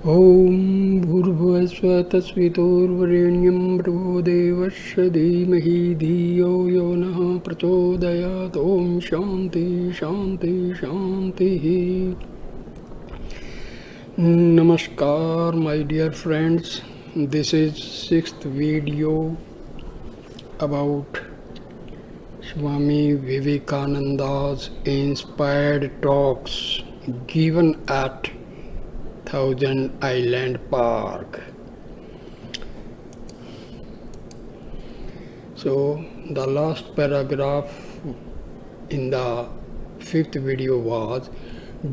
ॐ भूर्भुवस्सुवः तत्सवितुर्वरेण्यं भर्गो देवस्य धीमहि धियो यो नः प्रचोदयात् ॐ शान्ति शान्ति शान्तिः. Namaskar my dear friends, this is sixth video about Swami Vivekananda's inspired talks given at Thousand Island Park. So the last paragraph in the fifth video was,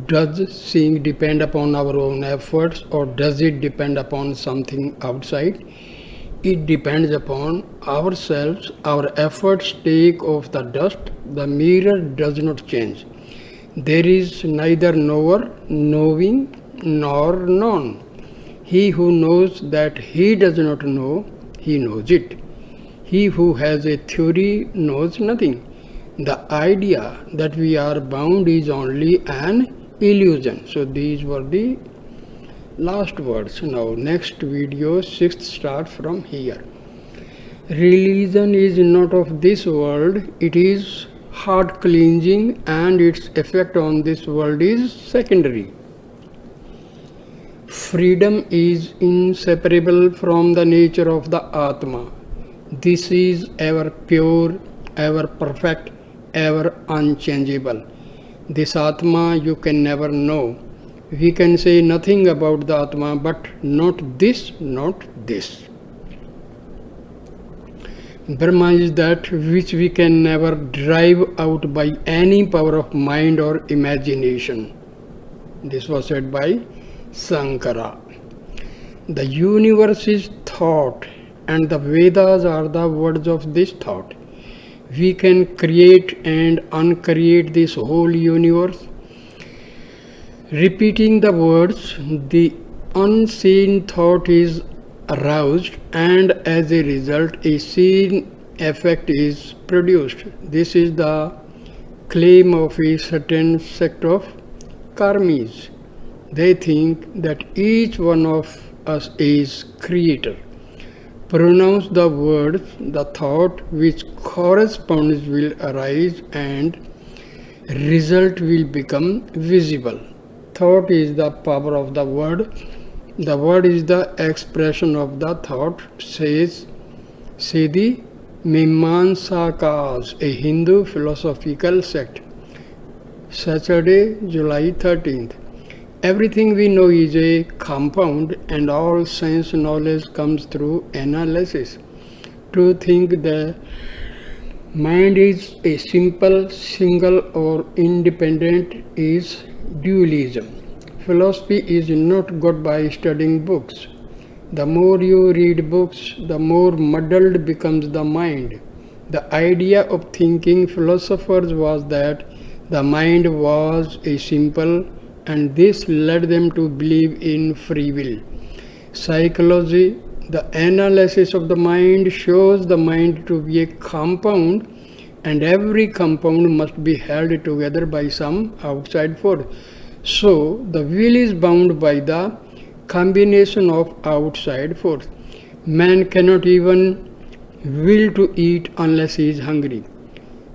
does seeing depend upon our own efforts or does it depend upon something outside? It depends upon ourselves. Our efforts take off the dust. The mirror does not change. There is neither knower, knowing, nor known. He who knows that he does not know, he knows it. He who has a theory knows nothing. The idea that we are bound is only an illusion. So these were the last words. Now next video, sixth, start from here. Religion is not of this world. It is heart cleansing and its effect on this world is secondary. Freedom is inseparable from the nature of the Atma. This is ever pure, ever perfect, ever unchangeable. This Atma you can never know. We can say nothing about the Atma, but not this, not this. Brahma is that which we can never drive out by any power of mind or imagination. This was said by Sankara. The universe is thought, and the Vedas are the words of this thought. We can create and uncreate this whole universe. Repeating the words, the unseen thought is aroused, and as a result, a seen effect is produced. This is the claim of a certain sect of karmis. They think that each one of us is creator. Pronounce the words, the thought which corresponds will arise and result will become visible. Thought is the power of the word. The word is the expression of the thought, says the Mimamsakas, a Hindu philosophical sect. Saturday, July 13th. Everything we know is a compound and all sense knowledge comes through analysis. To think the mind is a simple, single or independent is dualism. Philosophy is not got by studying books. The more you read books, the more muddled becomes the mind. The idea of thinking philosophers was that the mind was a simple, and this led them to believe in free will. Psychology, the analysis of the mind, shows the mind to be a compound, and every compound must be held together by some outside force. So, the will is bound by the combination of outside force. Man cannot even will to eat unless he is hungry.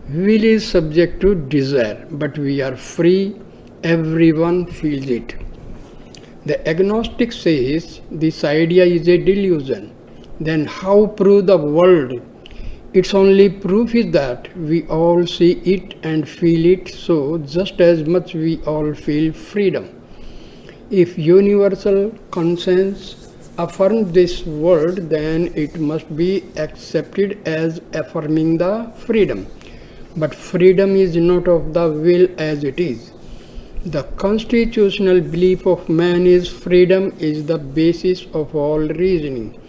Will is subject to desire, but we are free. Everyone feels it. The agnostic says this idea is a delusion. Then how prove the world? Its only proof is that we all see it and feel it, so just as much we all feel freedom. If universal conscience affirms this word, then it must be accepted as affirming the freedom. But freedom is not of the will as it is. The constitutional belief of man is freedom is the basis of all reasoning.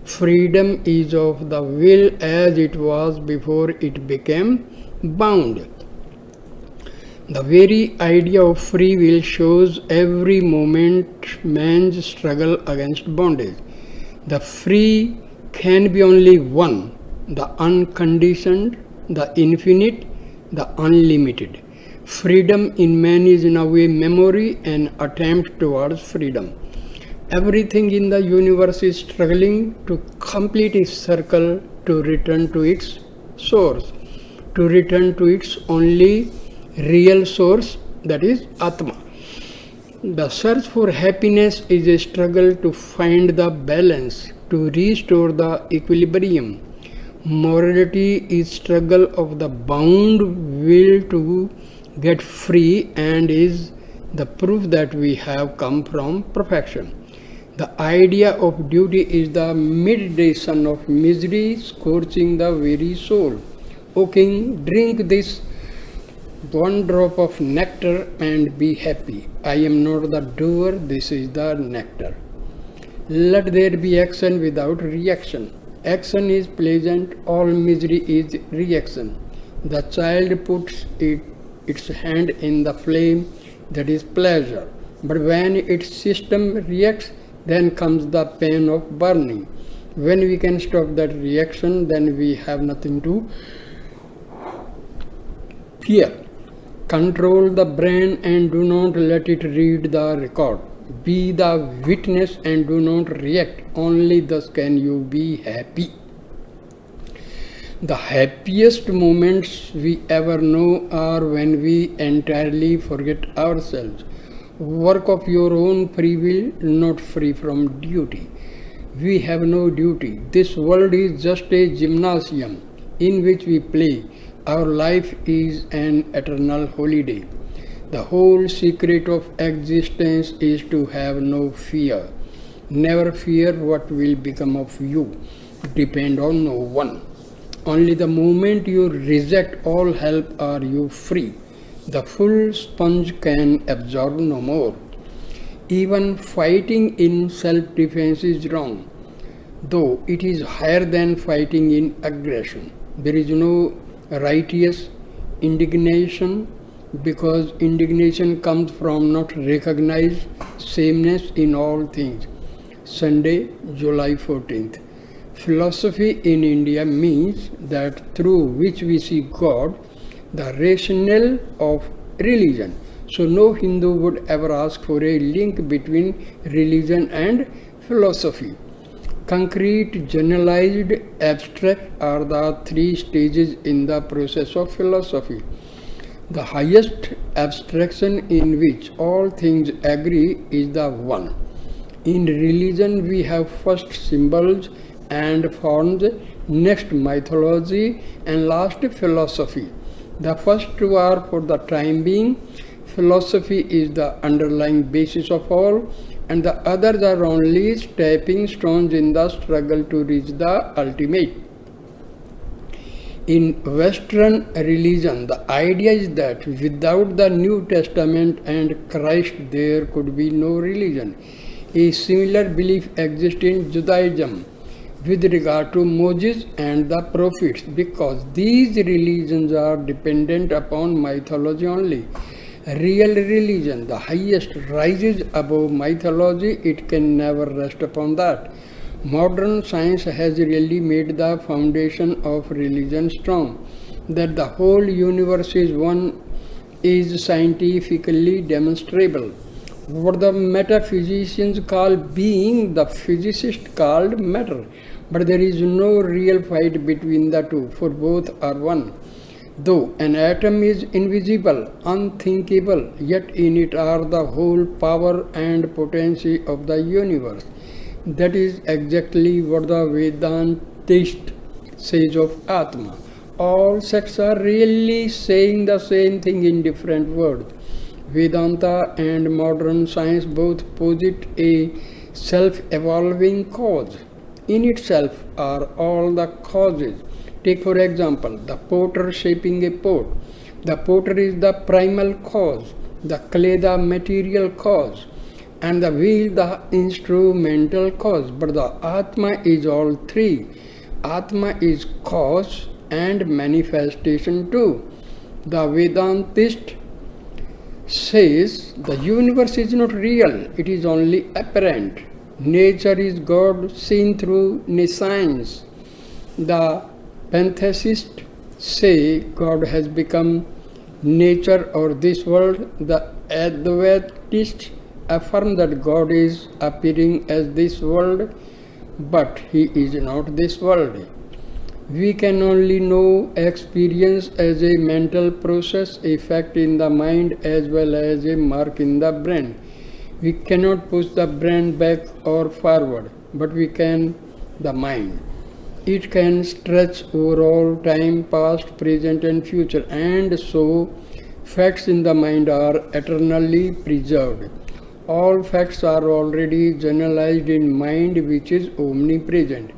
Freedom is of the will as it was before it became bound. The very idea of free will shows every moment man's struggle against bondage. The free can be only one, the unconditioned, the infinite, the unlimited. Freedom in man is in a way memory and attempt towards freedom. Everything in the universe is struggling to complete its circle to return to its source, to return to its only real source, that is Atma. The search for happiness is a struggle to find the balance, to restore the equilibrium. Morality is struggle of the bound will to get free and is the proof that we have come from perfection. The idea of duty is the midday sun of misery scorching the very soul. O king, drink this one drop of nectar and be happy. I am not the doer, this is the nectar. Let there be action without reaction. Action is pleasant, all misery is reaction. The child puts its hand in the flame, that is pleasure. But when its system reacts, then comes the pain of burning. When we can stop that reaction, then we have nothing to fear. Control the brain and do not let it read the record. Be the witness and do not react. Only thus can you be happy. The happiest moments we ever know are when we entirely forget ourselves. Work of your own free will, not free from duty. We have no duty. This world is just a gymnasium in which we play. Our life is an eternal holiday. The whole secret of existence is to have no fear. Never fear what will become of you. Depend on no one. Only the moment you reject all help are you free. The full sponge can absorb no more. Even fighting in self-defense is wrong, though it is higher than fighting in aggression. There is no righteous indignation, because indignation comes from not recognized sameness in all things. Sunday, July 14th. Philosophy in India means that through which we see God, the rationale of religion. So no Hindu would ever ask for a link between religion and philosophy. Concrete, generalized, abstract are the three stages in the process of philosophy. The highest abstraction in which all things agree is the one. In religion we have first symbols and forms, next mythology, and last philosophy. The first two are for the time being. Philosophy is the underlying basis of all, and the others are only stepping stones in the struggle to reach the ultimate. In Western religion, the idea is that without the New Testament and Christ, there could be no religion. A similar belief exists in Judaism with regard to Moses and the prophets, because these religions are dependent upon mythology only. Real religion, the highest, rises above mythology, it can never rest upon that. Modern science has really made the foundation of religion strong. That the whole universe is one is scientifically demonstrable. What the metaphysicians call being, the physicists called matter. But there is no real fight between the two, for both are one. Though an atom is invisible, unthinkable, yet in it are the whole power and potency of the universe. That is exactly what the Vedantist says of Atma. All sects are really saying the same thing in different words. Vedanta and modern science both posit a self-evolving cause. In itself are all the causes. Take for example, the potter shaping a pot. The potter is the primal cause, the clay the material cause, and the wheel the instrumental cause. But the Atma is all three. Atma is cause and manifestation too. The Vedantist says the universe is not real, it is only apparent. Nature is God seen through nescience. The pantheists say God has become nature or this world. The Advaitists affirm that God is appearing as this world, but He is not this world. We can only know experience as a mental process, a fact in the mind as well as a mark in the brain. We cannot push the brain back or forward, but we can the mind. It can stretch over all time, past, present, and future, and so facts in the mind are eternally preserved. All facts are already generalized in mind, which is omnipresent.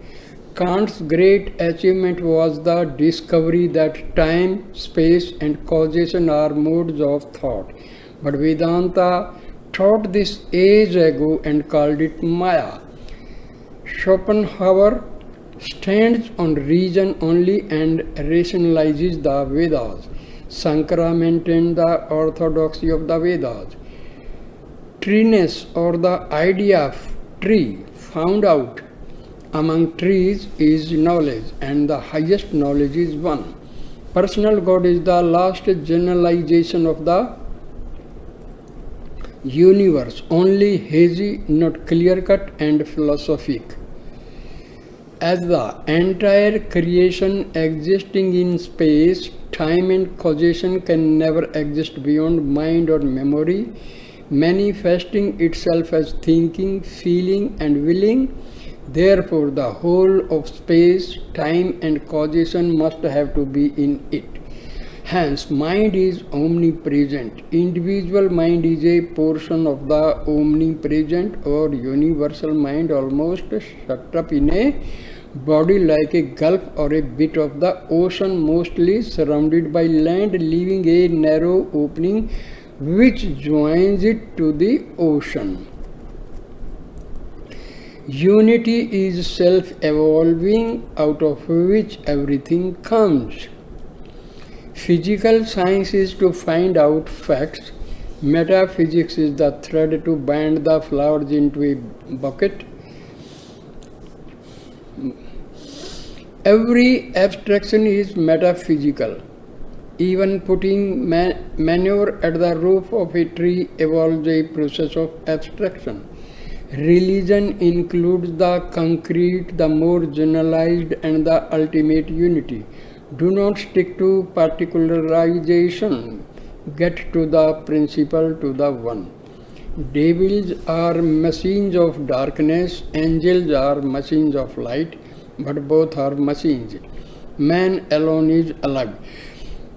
Kant's great achievement was the discovery that time, space, and causation are modes of thought. But Vedanta taught this age ago and called it Maya. Schopenhauer stands on reason only and rationalizes the Vedas. Sankara maintained the orthodoxy of the Vedas. Treeness, or the idea of tree, found out among trees is knowledge, and the highest knowledge is one. Personal God is the last generalization of the universe, only hazy, not clear-cut and philosophic. As the entire creation existing in space, time and causation can never exist beyond mind or memory, manifesting itself as thinking, feeling, and willing. Therefore, the whole of space, time, and causation must have to be in it. Hence, mind is omnipresent. Individual mind is a portion of the omnipresent or universal mind, almost shut up in a body like a gulf or a bit of the ocean, mostly surrounded by land, leaving a narrow opening which joins it to the ocean. Unity is self-evolving, out of which everything comes. Physical science is to find out facts. Metaphysics is the thread to bind the flowers into a bucket. Every abstraction is metaphysical. Even putting manure at the roof of a tree involves a process of abstraction. Religion includes the concrete, the more generalized, and the ultimate unity. Do not stick to particularization. Get to the principle, to the one. Devils are machines of darkness, angels are machines of light, but both are machines. Man alone is alive.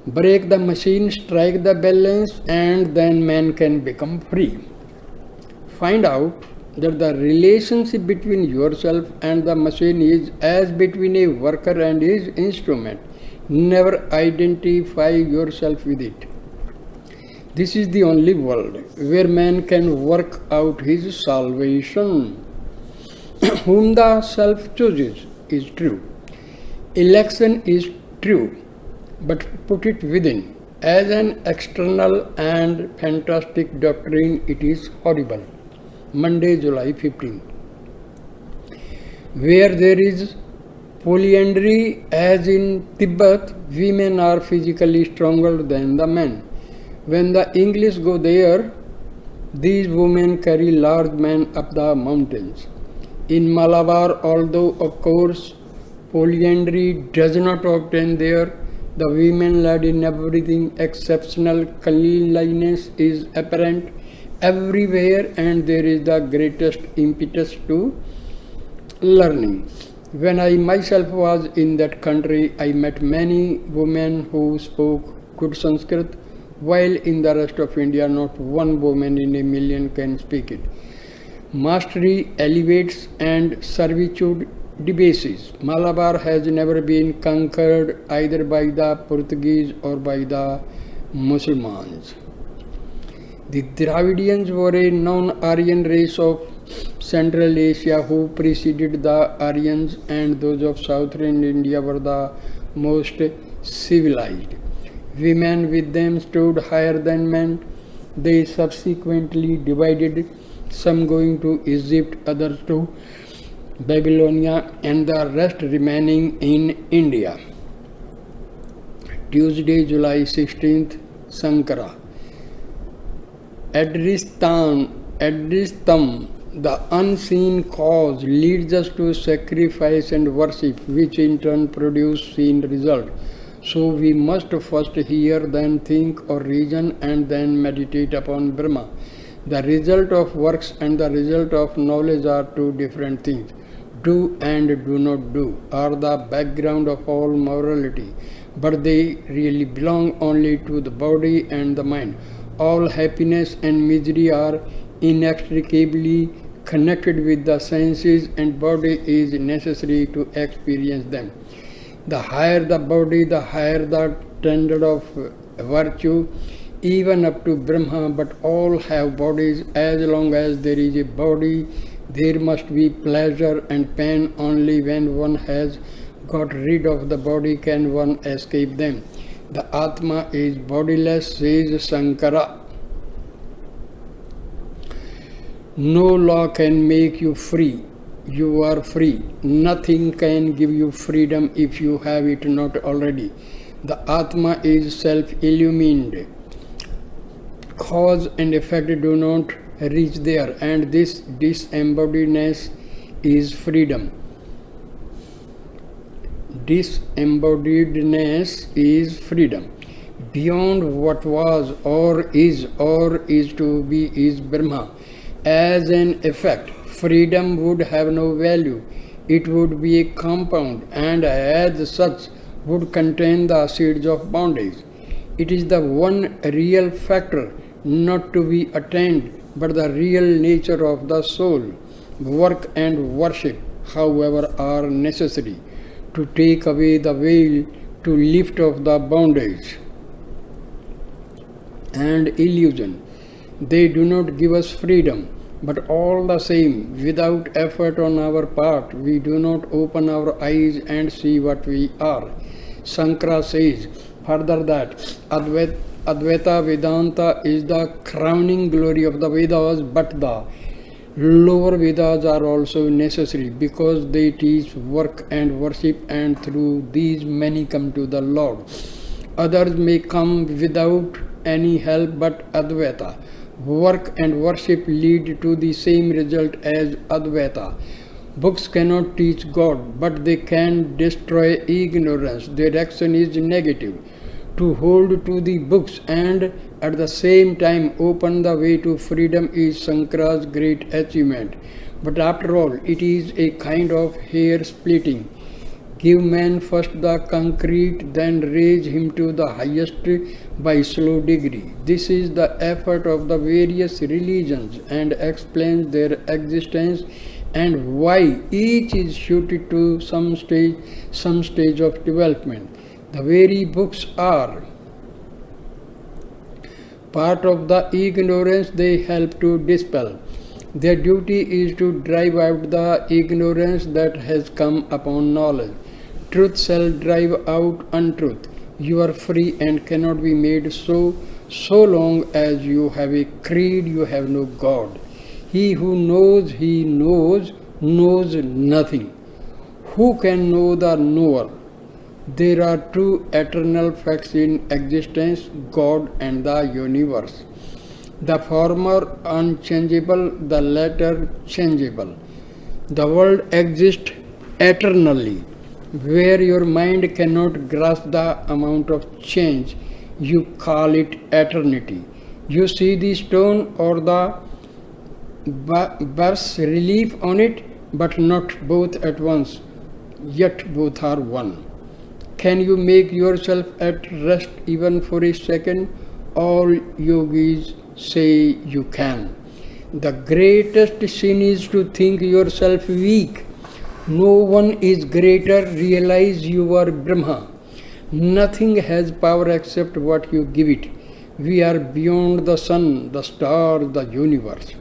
Break the machine, strike the balance, and then man can become free. Find out that the relationship between yourself and the machine is as between a worker and his instrument. Never identify yourself with it. This is the only world where man can work out his salvation. Whom the self chooses is true. Election is true, but put it within. As an external and fantastic doctrine, it is horrible. Monday, July 15. Where there is polyandry, as in Tibet, women are physically stronger than the men. When the English go there, these women carry large men up the mountains. In Malabar, although of course polyandry does not obtain there, the women led in everything. Exceptional cleanliness is apparent everywhere, and there is the greatest impetus to learning. When I myself was in that country, I met many women who spoke good Sanskrit, while in the rest of India not one woman in a million can speak it. Mastery elevates and servitude debases. Malabar has never been conquered either by the Portuguese or by the Muslims. The Dravidians were a non-Aryan race of Central Asia who preceded the Aryans, and those of southern India were the most civilized. Women with them stood higher than men. They subsequently divided, some going to Egypt, others to Babylonia, and the rest remaining in India. Tuesday, July 16th, Sankara. Adristan Adistam, the unseen cause, leads us to sacrifice and worship, which in turn produce seen result. So we must first hear, then think or reason, and then meditate upon Brahma. The result of works and the result of knowledge are two different things. Do and do not do are the background of all morality, but they really belong only to the body and the mind. All happiness and misery are inextricably connected with the senses, and body is necessary to experience them. The higher the body, the higher the standard of virtue, even up to Brahma, but all have bodies. As long as there is a body, there must be pleasure and pain. Only when one has got rid of the body can one escape them. The Atma is bodiless, says Sankara. No law can make you free. You are free. Nothing can give you freedom if you have it not already. The Atma is self-illumined. Cause and effect do not reach there, and this disembodiedness is freedom. Disembodiedness is freedom. Beyond what was or is to be is Brahma. As an effect, freedom would have no value. It would be a compound, and as such would contain the seeds of bondage. It is the one real factor not to be attained, but the real nature of the soul. Work and worship, however, are necessary to take away the veil, to lift off the bondage and illusion. They do not give us freedom, but all the same, without effort on our part, we do not open our eyes and see what we are. Sankara says further that Advaita Vedanta is the crowning glory of the Vedas, but the lower Vedas are also necessary because they teach work and worship, and through these many come to the Lord. Others may come without any help, but Advaita, work and worship lead to the same result as Advaita. Books cannot teach God, but they can destroy ignorance. Their action is negative. To hold to the books and at the same time open the way to freedom is Sankara's great achievement. But after all, it is a kind of hair splitting. Give man first the concrete, then raise him to the highest by slow degree. This is the effort of the various religions and explains their existence and why each is suited to some stage of development. The very books are part of the ignorance they help to dispel. Their duty is to drive out the ignorance that has come upon knowledge. Truth shall drive out untruth. You are free and cannot be made so long as you have a creed, you have no God. He who knows he knows nothing. Who can know the knower? There are two eternal facts in existence, God and the universe. The former unchangeable, the latter changeable. The world exists eternally. Where your mind cannot grasp the amount of change, you call it eternity. You see the stone or the bas relief on it, but not both at once, yet both are one. Can you make yourself at rest even for a second? All yogis say you can. The greatest sin is to think yourself weak. No one is greater. Realize you are Brahma. Nothing has power except what you give it. We are beyond the sun, the stars, the universe.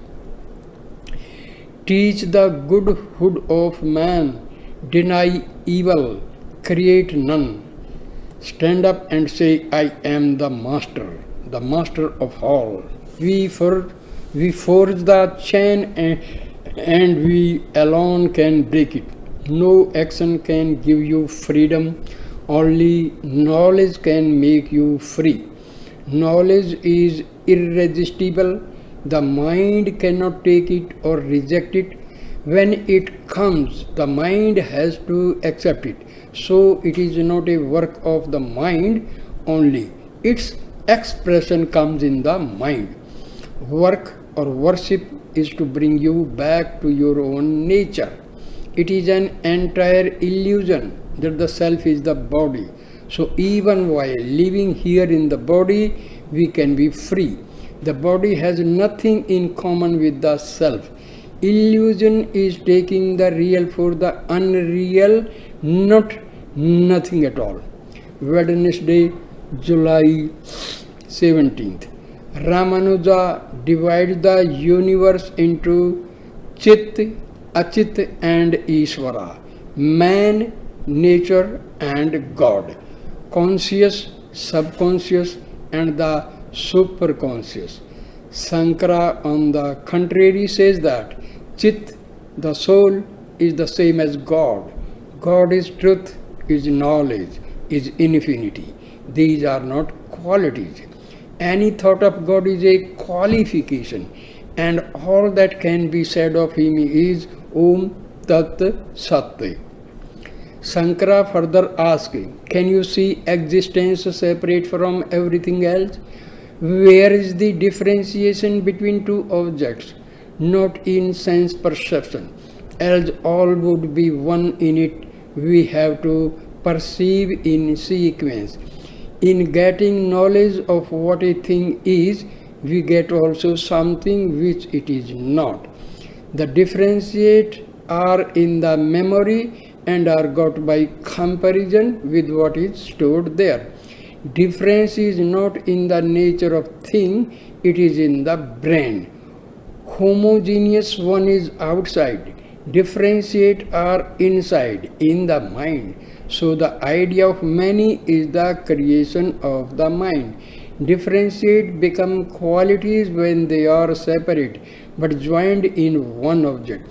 Teach the goodhood of man. Deny evil. Create none. Stand up and say, I am the master of all. We forge the chain and we alone can break it. No action can give you freedom. Only knowledge can make you free. Knowledge is irresistible. The mind cannot take it or reject it. When it comes, the mind has to accept it. So it is not a work of the mind only. Its expression comes in the mind. Work or worship is to bring you back to your own nature. It is an entire illusion that the self is the body. So even while living here in the body, we can be free. The body has nothing in common with the self. Illusion is taking the real for the unreal, not nothing at all. Wednesday, July 17th. Ramanuja divides the universe into Chit, Achit and Ishvara, man, nature and God, conscious, subconscious and the superconscious. Sankara, on the contrary, says that Chit, the soul, is the same as God. God is truth, is knowledge, is infinity. These are not qualities. Any thought of God is a qualification, and all that can be said of him is Om Tat Sat. Sankara further asks, can you see existence separate from everything else? Where is the differentiation between two objects? Not in sense perception, else all would be one in it. We have to perceive in sequence. In getting knowledge of what a thing is, we get also something which it is not. The differentiate are in the memory and are got by comparison with what is stored there. Difference is not in the nature of thing, it is in the brain. Homogeneous one is outside, differentiate are inside, in the mind. So the idea of many is the creation of the mind. Differentiate become qualities when they are separate, but joined in one object.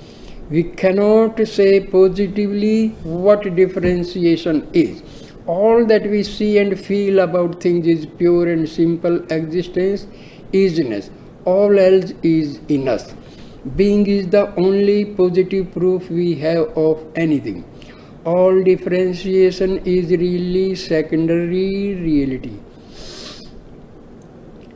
We cannot say positively what differentiation is. All that we see and feel about things is pure and simple existence, isness. All else is in us. Being is the only positive proof we have of anything. All differentiation is really secondary reality.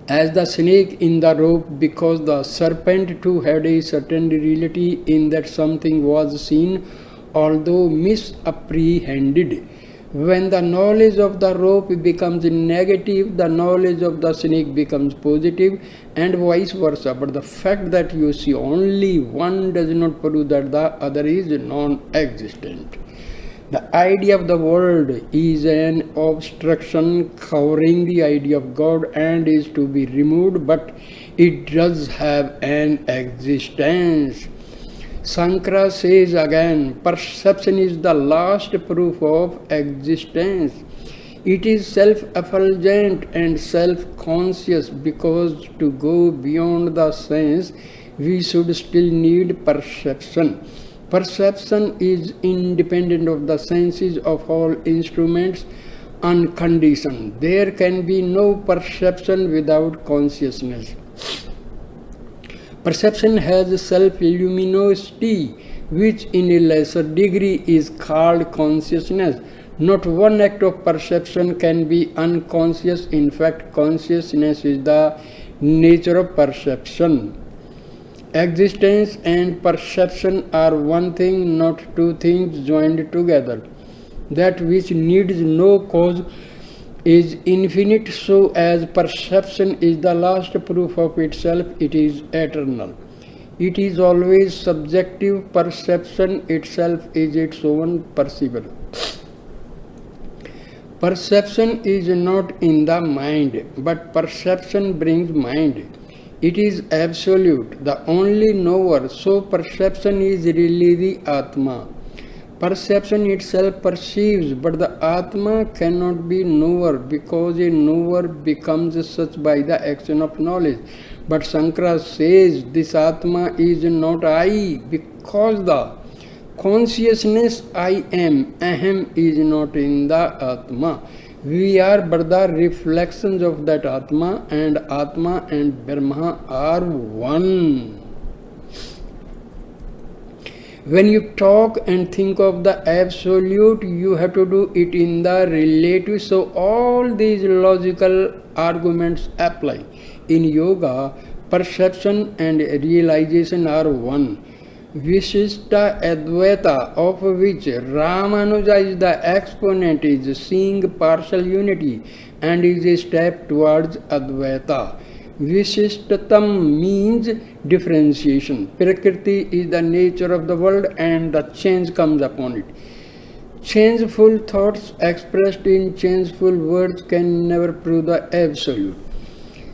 As the snake in the rope, because the serpent too had a certain reality in that something was seen, although misapprehended. When the knowledge of the rope becomes negative, the knowledge of the snake becomes positive, and vice versa. But the fact that you see only one does not prove that the other is non-existent. The idea of the world is an obstruction covering the idea of God and is to be removed, but it does have an existence. Sankara says again, perception is the last proof of existence. It is self-effulgent and self-conscious, because to go beyond the sense, we should still need perception. Perception is independent of the senses of all instruments, unconditioned. There can be no perception without consciousness. Perception has self-luminosity, which in a lesser degree is called consciousness. Not one act of perception can be unconscious. In fact, consciousness is the nature of perception. Existence and perception are one thing, not two things joined together. That which needs no cause is infinite, so as perception is the last proof of itself, it is eternal. It is always subjective. Perception itself is its own perceivable. Perception is not in the mind, but perception brings mind. It is absolute, the only knower, so perception is really the Atma. Perception itself perceives, but the Atma cannot be knower, because a knower becomes such by the action of knowledge. But Sankara says this Atma is not I, because the consciousness I am, Aham, is not in the Atma. We are but the reflections of that Atma and Brahma are one. When you talk and think of the absolute, you have to do it in the relative. So all these logical arguments apply. In yoga, perception and realization are one. Vishishta Advaita, of which Ramanuja is the exponent, is seeing partial unity and is a step towards Advaita. Vishishtatam means differentiation. Prakriti is the nature of the world and the change comes upon it. Changeful thoughts expressed in changeful words can never prove the absolute.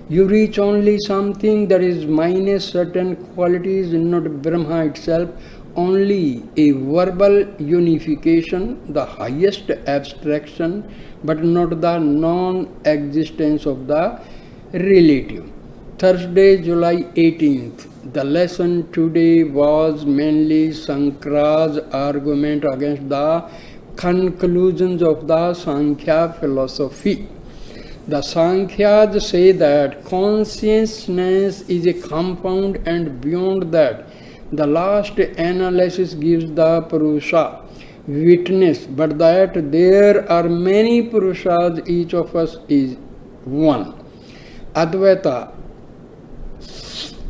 You reach only something that is minus certain qualities, not Brahma itself, only a verbal unification, the highest abstraction, but not the non-existence of the relative. Thursday, July 18th. The lesson today was mainly Shankara's argument against the conclusions of the Sankhya philosophy. The Sankhyas say that consciousness is a compound, and beyond that, the last analysis gives the Purusha witness, but that there are many Purushas, each of us is one. Advaita,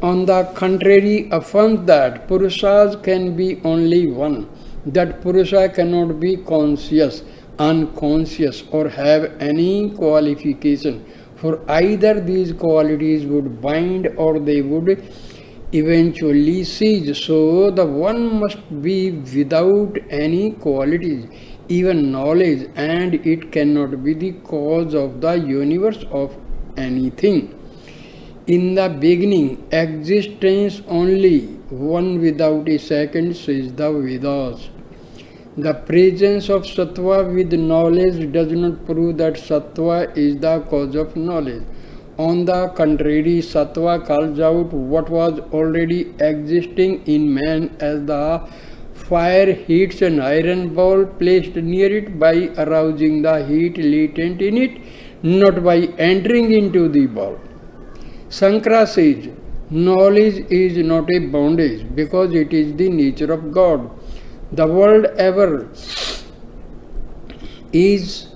on the contrary, affirms that Purushas can be only one, that Purusha cannot be conscious, unconscious, or have any qualification, for either these qualities would bind or they would eventually cease. So the one must be without any qualities, even knowledge, and it cannot be the cause of the universe of anything. In the beginning, existence only, one without a second, says the Vedas. The presence of sattva with knowledge does not prove that sattva is the cause of knowledge. On the contrary, sattva calls out what was already existing in man, as the fire heats an iron ball placed near it by arousing the heat latent in it, not by entering into the ball. Shankara says, knowledge is not a bondage because it is the nature of God. The world ever is,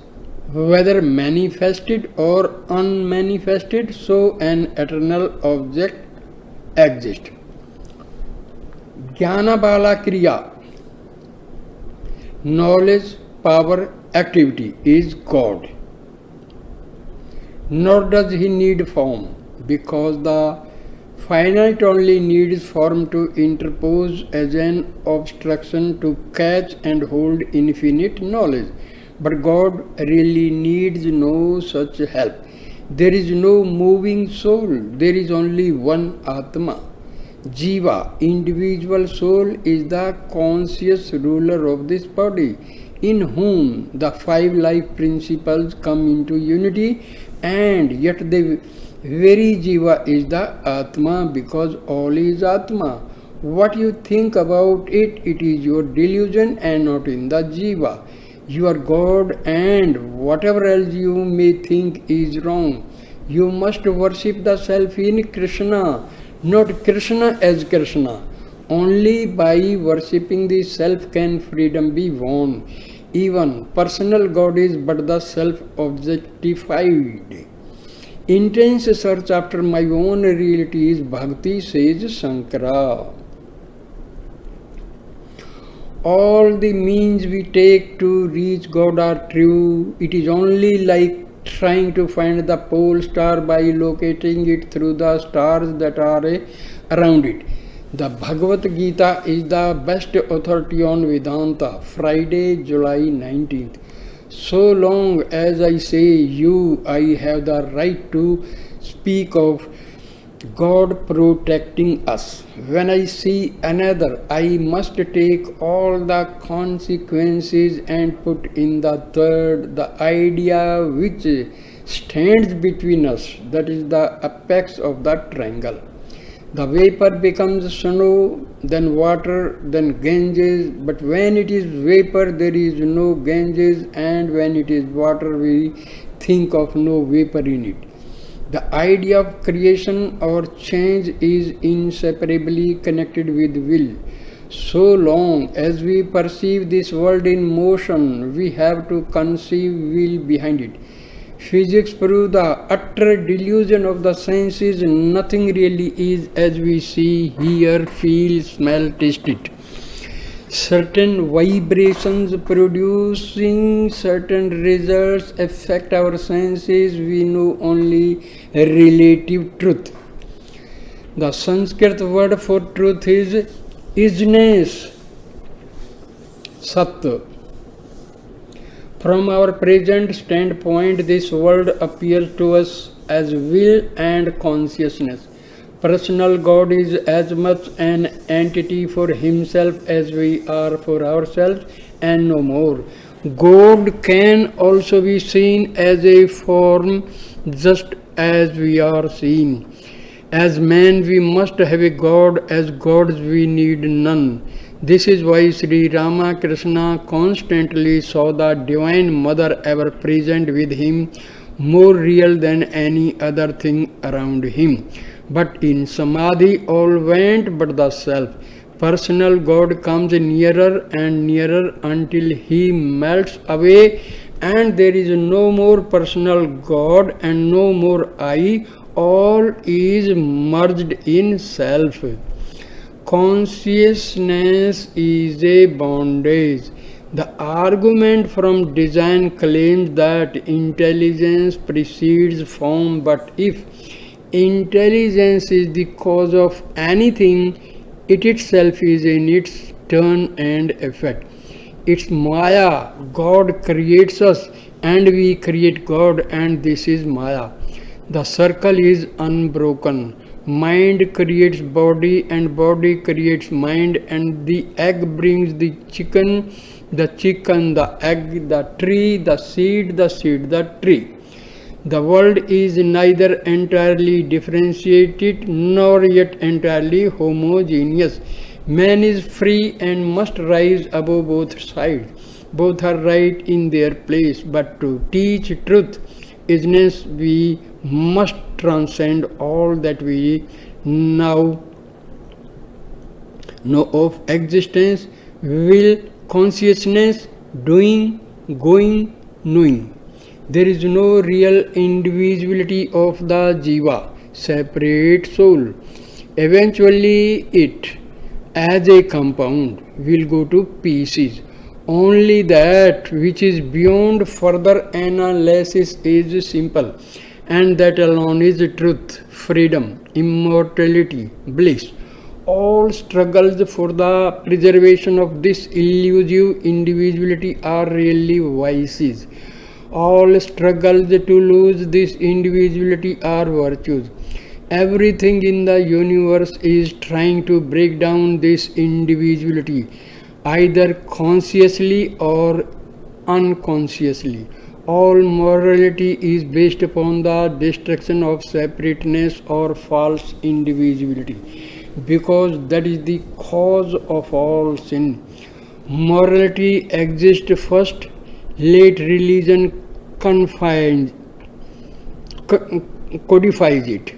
whether manifested or unmanifested, so an eternal object exists. Jnana Bala Kriya, knowledge, power, activity, is God. Nor does he need form, because the finite only needs form to interpose as an obstruction to catch and hold infinite knowledge. But God really needs no such help. There is no moving soul, there is only one Atma. Jiva, individual soul, is the conscious ruler of this body, in whom the five life principles come into unity, and yet the very Jiva is the Atma, because all is Atma. What you think about it, it is your delusion and not in the Jiva. You are God, and whatever else you may think is wrong. You must worship the self in Krishna, not Krishna as Krishna. Only by worshipping the self can freedom be won. Even personal God is but the self objectified. Intense search after my own reality is bhakti, says Shankara. All the means we take to reach God are true. It is only like trying to find the pole star by locating it through the stars that are around it. The Bhagavad Gita is the best authority on Vedanta. Friday, July 19th. So long as I say you, I have the right to speak of God protecting us. When I see another, I must take all the consequences and put in the third, the idea which stands between us, that is the apex of the triangle. The vapor becomes snow, then water, then Ganges. But when it is vapor, there is no Ganges, and when it is water, we think of no vapor in it. The idea of creation or change is inseparably connected with will. So long as we perceive this world in motion, we have to conceive will behind it. Physics proves the utter delusion of the senses. Nothing really is as we see, hear, feel, smell, taste it. Certain vibrations producing certain results affect our senses. We know only relative truth. The Sanskrit word for truth is isness, Sat. From our present standpoint, this world appears to us as will and consciousness. Personal God is as much an entity for himself as we are for ourselves, and no more. God can also be seen as a form, just as we are seen. As men, we must have a God. As gods, we need none. This is why Sri Ramakrishna constantly saw the Divine Mother ever present with him, more real than any other thing around him. But in Samadhi all went but the self. Personal God comes nearer and nearer until he melts away, and there is no more personal God and no more I. All is merged in self. Consciousness is a bondage. The argument from design claims that intelligence precedes form, but if intelligence is the cause of anything, it itself is in its turn and effect. It's Maya. God creates us and we create God, and this is Maya. The circle is unbroken. Mind creates body and body creates mind, and the egg brings the chicken the egg, the tree, the seed, the tree. The world is neither entirely differentiated nor yet entirely homogeneous. Man is free and must rise above both sides. Both are right in their place, but to teach truth, isness, we must transcend all that we now know of existence, will, consciousness, doing, going, knowing. There is no real individuality of the jiva, separate soul. Eventually it, as a compound, will go to pieces. Only that which is beyond further analysis is simple, and that alone is truth, freedom, immortality, bliss. All struggles for the preservation of this elusive individuality are really vices. All struggles to lose this individuality are virtues. Everything in the universe is trying to break down this individuality, either consciously or unconsciously. All morality is based upon the destruction of separateness or false individuality, because that is the cause of all sin. Morality exists first, late religion codifies it.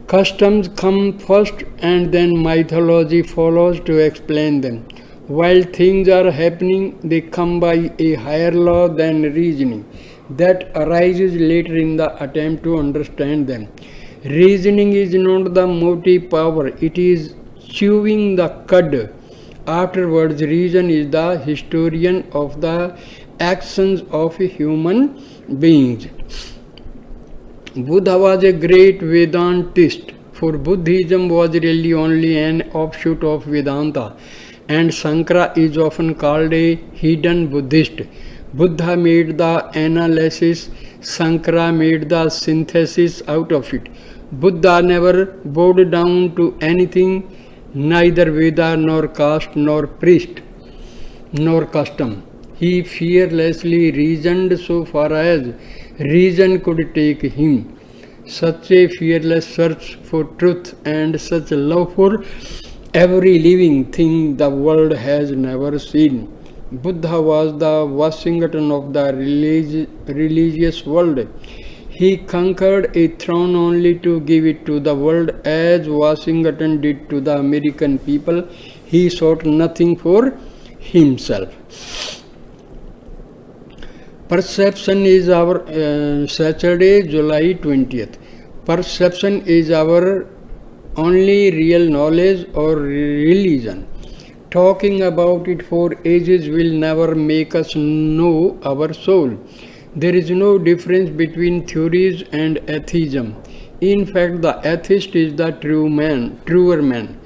Customs come first and then mythology follows to explain them. While things are happening, they come by a higher law than reasoning that arises later in the attempt to understand them. Reasoning is not the motive power, it is chewing the cud. Afterwards, reason is the historian of the actions of human beings. Buddha was a great Vedantist, for Buddhism was really only an offshoot of Vedanta, and Sankara is often called a hidden Buddhist. Buddha made the analysis, Sankara made the synthesis out of it. Buddha never bowed down to anything, neither Veda nor caste nor priest nor custom. He fearlessly reasoned so far as reason could take him. such a fearless search for truth, and such a love for every living thing the world has never seen. Buddha was the Washington of the religious world. He conquered a throne only to give it to the world, as Washington did to the American people. He sought nothing for himself. Perception is our Saturday, July 20th. Perception is our only real knowledge or religion. Talking about it for ages will never make us know our soul. There is no difference between theories and atheism. In fact, the atheist is the truer man.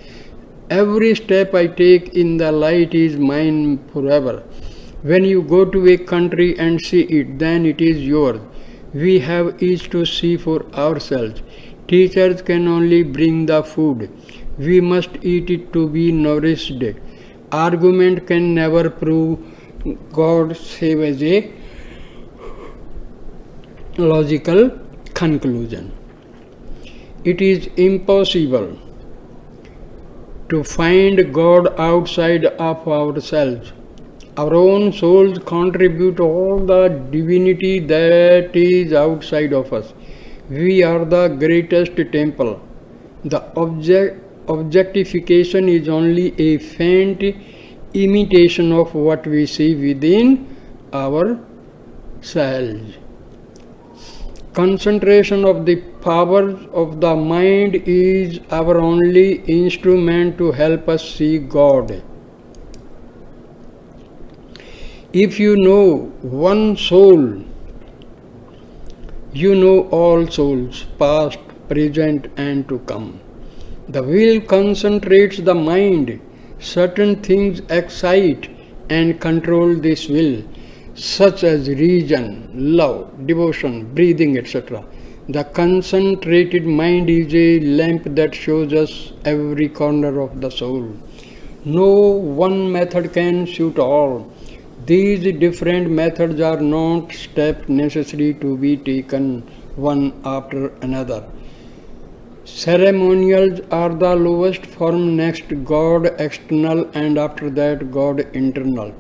Every step I take in the light is mine forever. When you go to a country and see it, then it is yours. We have each to see for ourselves. Teachers can only bring the food. We must eat it to be nourished. Argument can never prove God save as a logical conclusion. It is impossible to find God outside of ourselves. Our own souls contribute all the divinity that is outside of us. We are the greatest temple. The objectification is only a faint imitation of what we see within ourselves. Concentration of the power of the mind is our only instrument to help us see God. If you know one soul, you know all souls, past, present, and to come. The will concentrates the mind. Certain things excite and control this will, such as reason, love, devotion, breathing, etc. The concentrated mind is a lamp that shows us every corner of the soul. No one method can suit all. These different methods are not steps necessary to be taken one after another. Ceremonials are the lowest form, next God external, and after that God internal.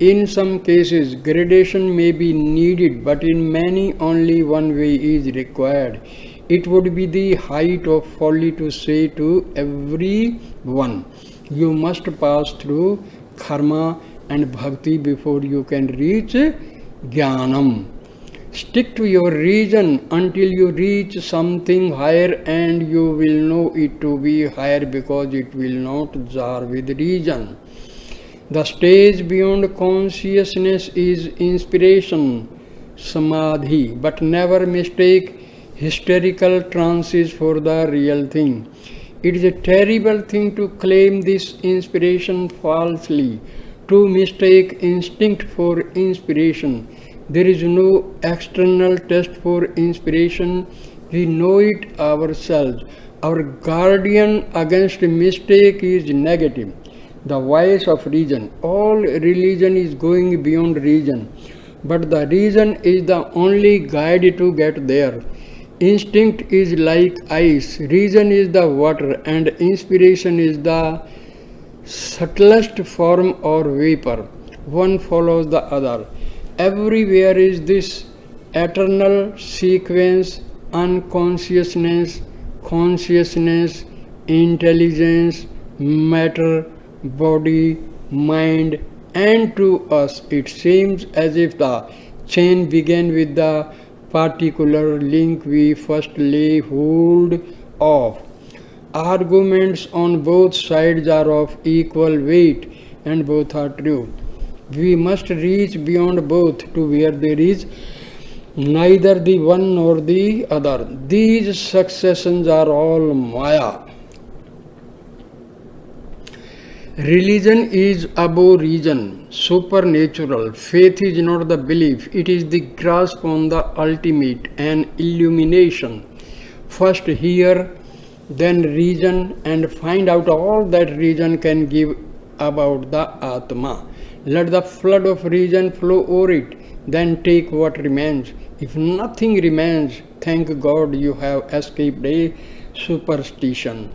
In some cases, gradation may be needed, but in many only one way is required. It would be the height of folly to say to everyone, you must pass through karma and bhakti before you can reach jnanam. Stick to your reason until you reach something higher, and you will know it to be higher because it will not jar with reason. The stage beyond consciousness is inspiration, samadhi, but never mistake hysterical trances for the real thing. It is a terrible thing to claim this inspiration falsely, to mistake instinct for inspiration. There is no external test for inspiration. We know it ourselves. Our guardian against mistake is negative, the voice of reason. All religion is going beyond reason, but the reason is the only guide to get there. Instinct is like ice, reason is the water, and inspiration is the subtlest form or vapor. One follows the other. Everywhere is this eternal sequence: unconsciousness, consciousness, intelligence, matter, body, mind, and to us it seems as if the chain began with the particular link we first lay hold of. Arguments on both sides are of equal weight, and both are true. We must reach beyond both to where there is neither the one nor the other. These successions are all Maya. Religion is above reason, supernatural. Faith is not the belief, it is the grasp on the ultimate, an illumination. First hear, then reason, and find out all that reason can give about the Atma. Let the flood of reason flow over it, then take what remains. If nothing remains, Thank God you have escaped a superstition.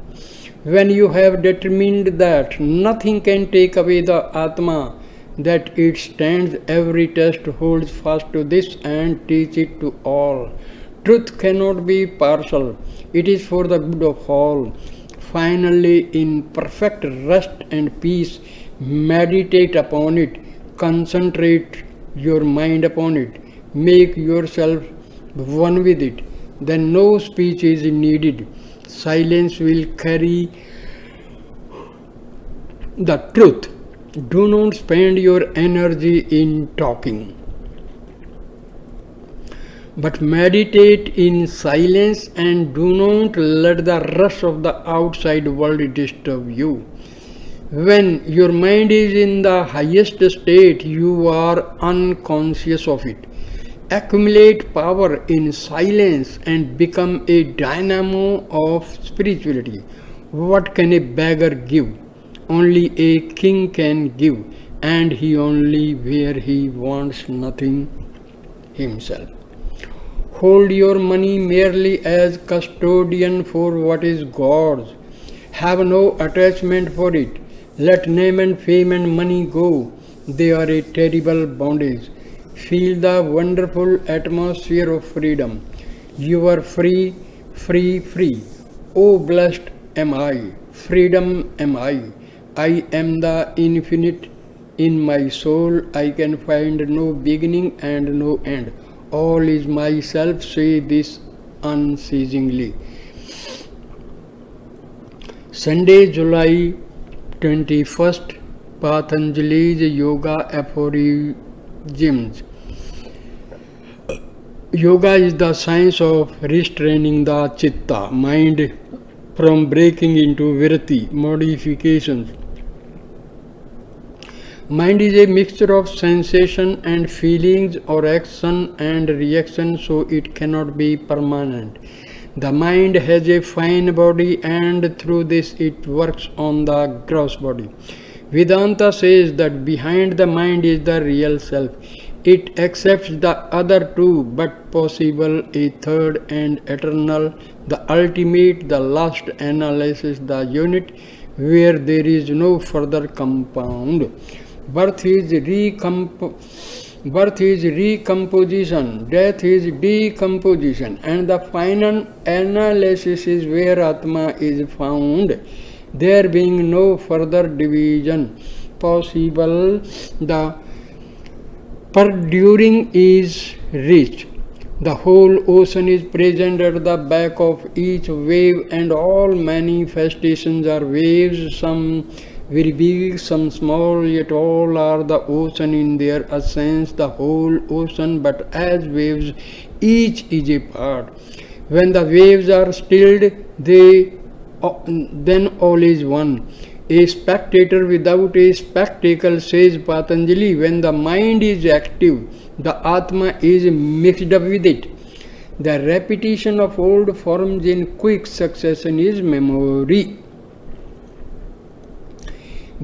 When you have determined that nothing can take away the Atma, that it stands every test, holds fast to this and teach it to all. Truth cannot be partial, it is for the good of all. Finally, in perfect rest and peace, meditate upon it, concentrate your mind upon it, make yourself one with it. Then no speech is needed. Silence will carry the truth. Do not spend your energy in talking, but meditate in silence and do not let the rush of the outside world disturb you. When your mind is in the highest state, you are unconscious of it. Accumulate power in silence and become a dynamo of spirituality. What can a beggar give? Only a king can give, and he only where he wants nothing himself. Hold your money merely as custodian for what is God's. Have no attachment for it. Let name and fame and money go. They are a terrible bondage. Feel the wonderful atmosphere of freedom. You are free, free, free. Oh, blessed am I. Freedom am I. I am the infinite. In my soul I can find no beginning and no end. All is myself, say this unceasingly. Sunday, July 21st, Patanjali's Yoga Aphorisms. Yoga is the science of restraining the chitta, mind, from breaking into vritti, modifications. Mind is a mixture of sensation and feelings or action and reaction, so it cannot be permanent. The mind has a fine body and through this it works on the gross body. Vedanta says that behind the mind is the real self. It accepts the other two, but possible a third and eternal, the ultimate, the last analysis, the unit where there is no further compound. Birth is recomposition, death is decomposition, and the final analysis is where Atma is found. There being no further division possible, the perduring is reached. The whole ocean is present at the back of each wave, and all manifestations are waves, some very big, some small, yet all are the ocean in their essence, the whole ocean, but as waves, each is a part. When the waves are stilled, then all is one. A spectator without a spectacle, says Patanjali. When the mind is active, the Atma is mixed up with it. The repetition of old forms in quick succession is memory.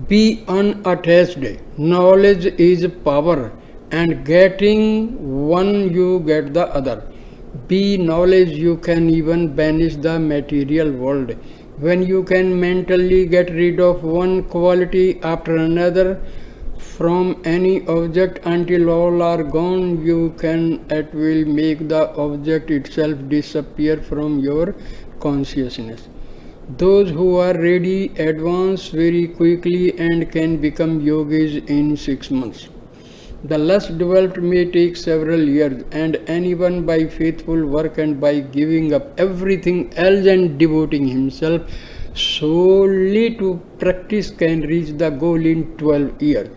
Be unattached. Knowledge is power, and getting one you get the other. Be knowledge, you can even banish the material world. When you can mentally get rid of one quality after another from any object until all are gone, you can at will make the object itself disappear from your consciousness. Those who are ready advance very quickly and can become yogis in 6 months. The less developed may take several years, and anyone by faithful work and by giving up everything else and devoting himself solely to practice can reach the goal in 12 years.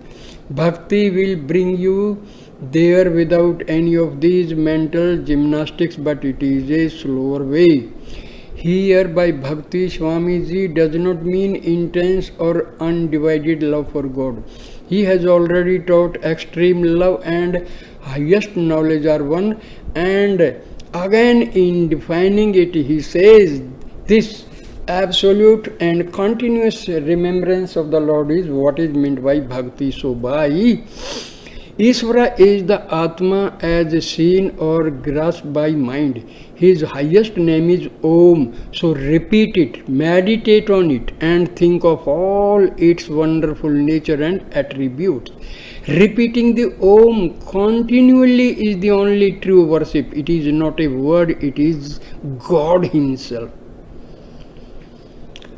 Bhakti will bring you there without any of these mental gymnastics, but it is a slower way. Here by Bhakti, Swami ji does not mean intense or undivided love for God. He has already taught extreme love and highest knowledge are one, and again in defining it he says this absolute and continuous remembrance of the Lord is what is meant by Bhakti. So by Ishvara is the Atma as seen or grasped by mind. His highest name is Om. So repeat it, meditate on it, and think of all its wonderful nature and attributes. Repeating the Om continually is the only true worship. It is not a word, it is God Himself.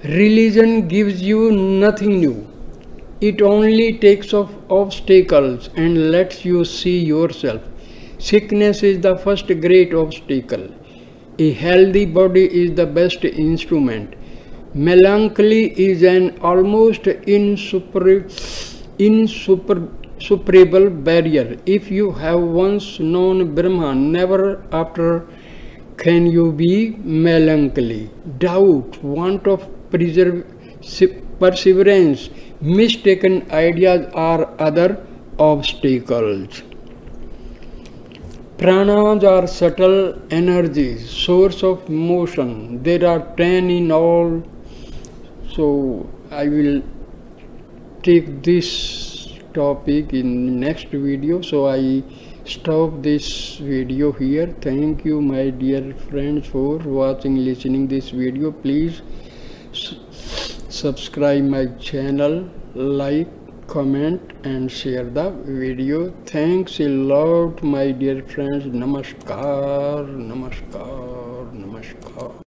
Religion gives you nothing new. It only takes off obstacles and lets you see yourself. Sickness is the first great obstacle. A healthy body is the best instrument. Melancholy is an almost insuperable barrier. If you have once known Brahma, never after can you be melancholy. Doubt, want of perseverance, mistaken ideas are other obstacles. Pranas are subtle energies, source of motion. There are 10 in all. So I will take this topic in next video. So I stop this video here. Thank you, my dear friends, for watching, listening this video. Please subscribe my channel, like, comment and share the video. Thanks a lot, my dear friends. Namaskar, namaskar, namaskar.